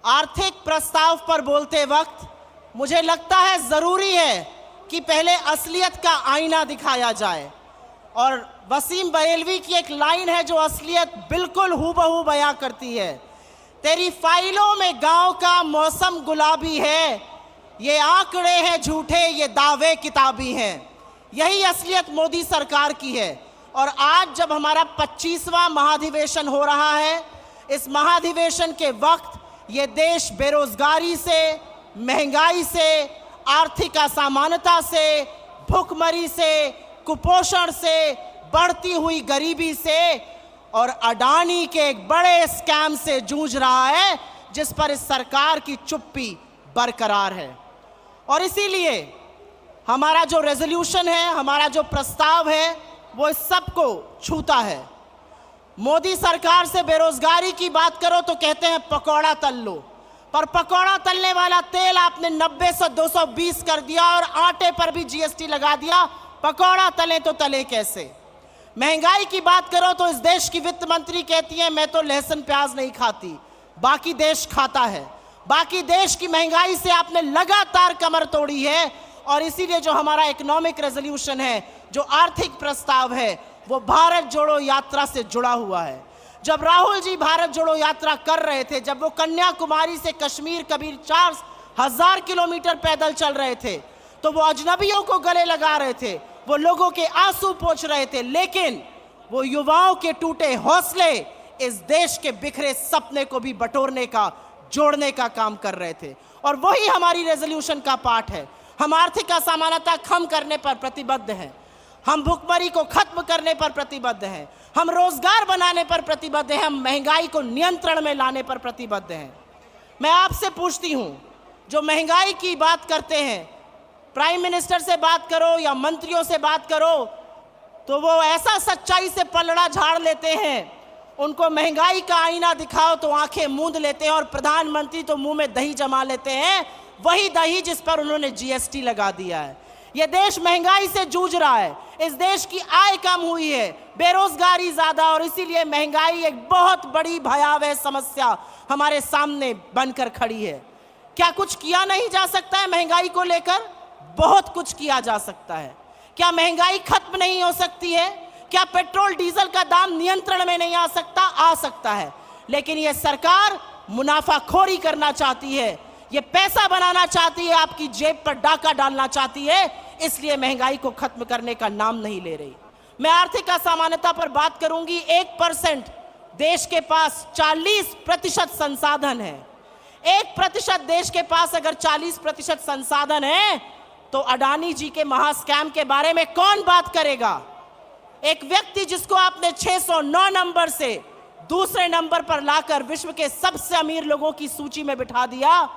आर्थिक प्रस्ताव पर बोलते वक्त मुझे लगता है ज़रूरी है कि पहले असलियत का आईना दिखाया जाए। और वसीम बरेलवी की एक लाइन है जो असलियत बिल्कुल हूबहू बयां करती है। तेरी फाइलों में गांव का मौसम गुलाबी है, ये आंकड़े हैं झूठे, ये दावे किताबी हैं। यही असलियत मोदी सरकार की है। और आज जब हमारा 25वां महाधिवेशन हो रहा है, इस महाधिवेशन के वक्त ये देश बेरोजगारी से, महंगाई से, आर्थिक असमानता से, भूखमरी से, कुपोषण से, बढ़ती हुई गरीबी से और अडानी के एक बड़े स्कैम से जूझ रहा है, जिस पर इस सरकार की चुप्पी बरकरार है। और इसीलिए हमारा जो रेजोल्यूशन है, हमारा जो प्रस्ताव है, वो इस सबको छूता है। मोदी सरकार से बेरोजगारी की बात करो तो कहते हैं पकौड़ा तल लो, पर पकौड़ा तलने वाला तेल आपने 90 से 220 कर दिया और आटे पर भी जीएसटी लगा दिया। पकौड़ा तले तो तले कैसे? महंगाई की बात करो तो इस देश की वित्त मंत्री कहती है मैं तो लहसुन प्याज नहीं खाती, बाकी देश खाता है। बाकी देश की महंगाई से आपने लगातार कमर तोड़ी है। और इसीलिए जो हमारा इकोनॉमिक रेजोल्यूशन है, जो आर्थिक प्रस्ताव है, वो भारत जोड़ो यात्रा से जुड़ा हुआ है। जब राहुल जी भारत जोड़ो यात्रा कर रहे थे, जब वो कन्याकुमारी से कश्मीर कबीर 4000 किलोमीटर पैदल चल रहे थे, तो वो अजनबियों को गले लगा रहे थे, वो लोगों के आंसू पोंछ रहे थे, लेकिन वो युवाओं के टूटे हौसले इस देश के बिखरे सपने को भी बटोरने का, जोड़ने का काम कर रहे थे। और वही हमारी रेजोल्यूशन का पार्ट है। हम आर्थिक असमानता कम करने पर प्रतिबद्ध हैं, हम भुखमरी को खत्म करने पर प्रतिबद्ध हैं, हम रोजगार बनाने पर प्रतिबद्ध हैं, हम महंगाई को नियंत्रण में लाने पर प्रतिबद्ध हैं। मैं आपसे पूछती हूं, जो महंगाई की बात करते हैं, प्राइम मिनिस्टर से बात करो या मंत्रियों से बात करो, तो वो ऐसा सच्चाई से पलड़ा झाड़ लेते हैं, उनको महंगाई का आईना दिखाओ तो आंखें मूंद लेते हैं, और प्रधानमंत्री तो मुंह में दही जमा लेते हैं, वही दही जिस पर उन्होंने जीएसटी लगा दिया है। यह देश महंगाई से जूझ रहा है, इस देश की आय कम हुई है, बेरोजगारी ज्यादा, और इसीलिए महंगाई एक बहुत बड़ी भयावह समस्या हमारे सामने बनकर खड़ी है। क्या कुछ किया नहीं जा सकता है महंगाई को लेकर? बहुत कुछ किया जा सकता है। क्या महंगाई खत्म नहीं हो सकती है? क्या पेट्रोल डीजल का दाम नियंत्रण में नहीं आ सकता? आ सकता है। लेकिन यह सरकार मुनाफाखोरी करना चाहती है, ये पैसा बनाना चाहती है, आपकी जेब पर डाका डालना चाहती है, इसलिए महंगाई को खत्म करने का नाम नहीं ले रही। मैं आर्थिक असमानता पर बात करूंगी। 1% देश के पास 40% संसाधन है। 1% देश के पास अगर 40% संसाधन है, तो अडानी जी के महास्कैम के बारे में कौन बात करेगा? एक व्यक्ति जिसको आपने 609 नंबर से दूसरे नंबर पर लाकर विश्व के सबसे अमीर लोगों की सूची में बिठा दिया,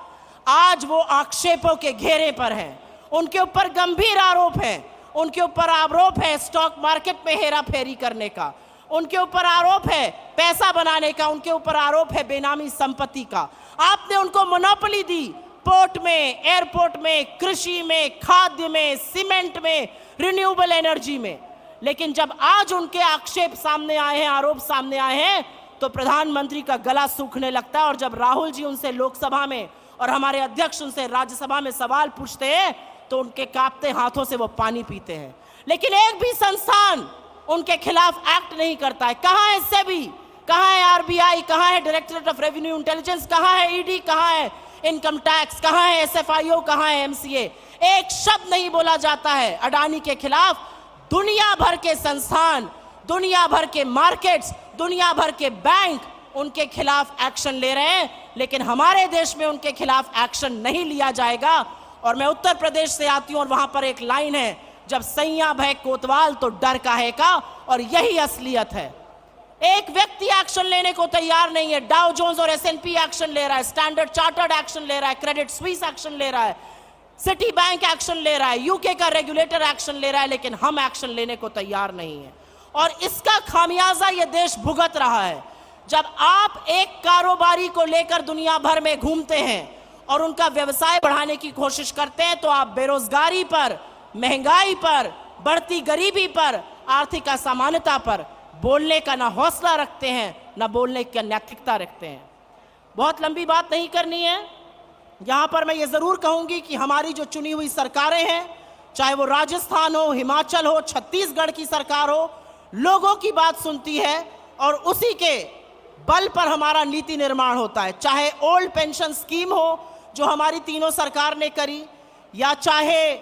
आज वो आक्षेपों के घेरे पर है। उनके ऊपर गंभीर आरोप है। उनके ऊपर आरोप है स्टॉक मार्केट में हेरा फेरी करने का, उनके ऊपर आरोप है पैसा बनाने का, उनके ऊपर आरोप है बेनामी संपत्ति का। आपने उनको मोनोपोली दी पोर्ट में, एयरपोर्ट में, कृषि में, खाद्य में, सीमेंट में, रिन्यूएबल एनर्जी में। लेकिन जब आज उनके आक्षेप सामने आए हैं, आरोप सामने आए हैं, तो प्रधानमंत्री का गला सूखने लगता है। और जब राहुल जी उनसे लोकसभा में और हमारे अध्यक्ष उनसे राज्यसभा में सवाल पूछते हैं, तो उनके कांपते हाथों से वो पानी पीते हैं। लेकिन एक भी संस्थान उनके खिलाफ एक्ट नहीं करता है। कहां है सेबी, कहां है आरबीआई, कहां है डायरेक्टरेट ऑफ रेवेन्यू इंटेलिजेंस, कहां है ईडी, कहां है इनकम टैक्स, कहां है एसएफआईओ, कहां है एमसीए? एक शब्द नहीं बोला जाता है अडानी के खिलाफ। दुनिया भर के संस्थान, दुनिया भर के मार्केट्स, दुनिया भर के बैंक उनके खिलाफ एक्शन ले रहे हैं, लेकिन हमारे देश में उनके खिलाफ एक्शन नहीं लिया जाएगा। और मैं उत्तर प्रदेश से आती हूं और वहां पर एक लाइन है, जब सैया भय कोतवाल तो डर काहे का, और यही असलियत है। एक व्यक्ति एक्शन लेने को तैयार नहीं है। डाउ जोन्स और एसएनपी एक्शन ले रहा है, स्टैंडर्ड चार्टर्ड एक्शन ले रहा है, क्रेडिट स्विस एक्शन ले रहा है, सिटी बैंक एक्शन ले रहा है, यूके का रेगुलेटर एक्शन ले रहा है, लेकिन हम एक्शन लेने को तैयार नहीं है। और इसका खामियाजा यह देश भुगत रहा है। जब आप एक कारोबारी को लेकर दुनिया भर में घूमते हैं और उनका व्यवसाय बढ़ाने की कोशिश करते हैं, तो आप बेरोजगारी पर, महंगाई पर, बढ़ती गरीबी पर, आर्थिक असमानता पर बोलने का ना हौसला रखते हैं, ना बोलने की नैतिकता रखते हैं। बहुत लंबी बात नहीं करनी है। यहाँ पर मैं ये ज़रूर कहूँगी कि हमारी जो चुनी हुई सरकारें हैं, चाहे वो राजस्थान हो, हिमाचल हो, छत्तीसगढ़ की सरकार हो, लोगों की बात सुनती है और उसी के बल पर हमारा नीति निर्माण होता है। चाहे ओल्ड पेंशन स्कीम हो जो हमारी तीनों सरकार ने करी, या चाहे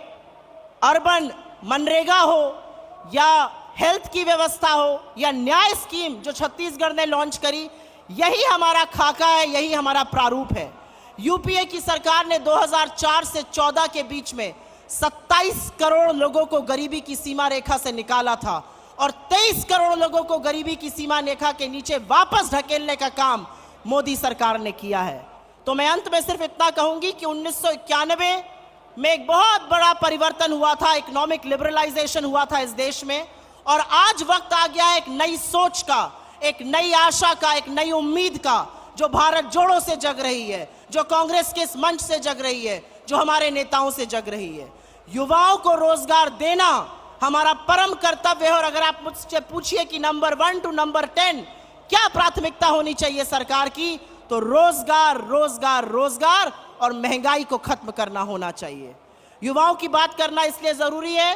अर्बन मनरेगा हो, या हेल्थ की व्यवस्था हो, या न्याय स्कीम जो छत्तीसगढ़ ने लॉन्च करी, यही हमारा खाका है, यही हमारा प्रारूप है। यूपीए की सरकार ने 2004 से 14 के बीच में 27 करोड़ लोगों को गरीबी की सीमा रेखा से निकाला था और 23 करोड़ लोगों को गरीबी की सीमा रेखा के नीचे वापस ढकेलने का काम मोदी सरकार ने किया है। तो मैं अंत में सिर्फ इतना कहूंगी कि 1991 में एक बहुत बड़ा परिवर्तन हुआ था, इकोनॉमिक लिबरलाइजेशन हुआ था इस देश में, और आज वक्त आ गया है एक नई सोच का, एक नई आशा का, एक नई उम्मीद का, जो भारत जोड़ों से जग रही है, जो कांग्रेस के इस मंच से जग रही है, जो हमारे नेताओं से जग रही है। युवाओं को रोजगार देना हमारा परम कर्तव्य है। और अगर आप मुझसे पूछिए कि नंबर 1 टू नंबर 10 क्या प्राथमिकता होनी चाहिए सरकार की, तो रोजगार, रोजगार, रोजगार और महंगाई को खत्म करना होना चाहिए। युवाओं की बात करना इसलिए जरूरी है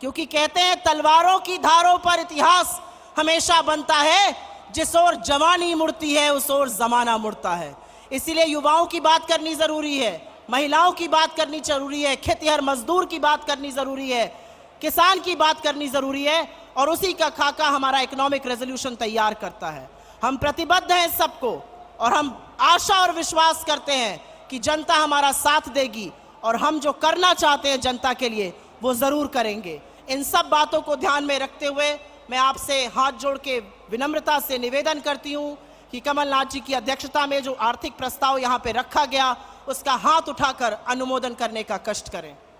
क्योंकि कहते हैं तलवारों की धारों पर इतिहास हमेशा बनता है, जिस ओर जवानी मुड़ती है उस ओर जमाना मुड़ता है। इसीलिए युवाओं की बात करनी जरूरी है, महिलाओं की बात करनी जरूरी है, खेतिहर मजदूर की बात करनी जरूरी है, किसान की बात करनी जरूरी है, और उसी का खाका हमारा इकोनॉमिक रेजोल्यूशन तैयार करता है। हम प्रतिबद्ध हैं सबको, और हम आशा और विश्वास करते हैं कि जनता हमारा साथ देगी और हम जो करना चाहते हैं जनता के लिए वो जरूर करेंगे। इन सब बातों को ध्यान में रखते हुए मैं आपसे हाथ जोड़ के विनम्रता से निवेदन करती हूं कि कमलनाथ जी की अध्यक्षता में जो आर्थिक प्रस्ताव यहां पे रखा गया उसका हाथ उठाकर अनुमोदन करने का कष्ट करें।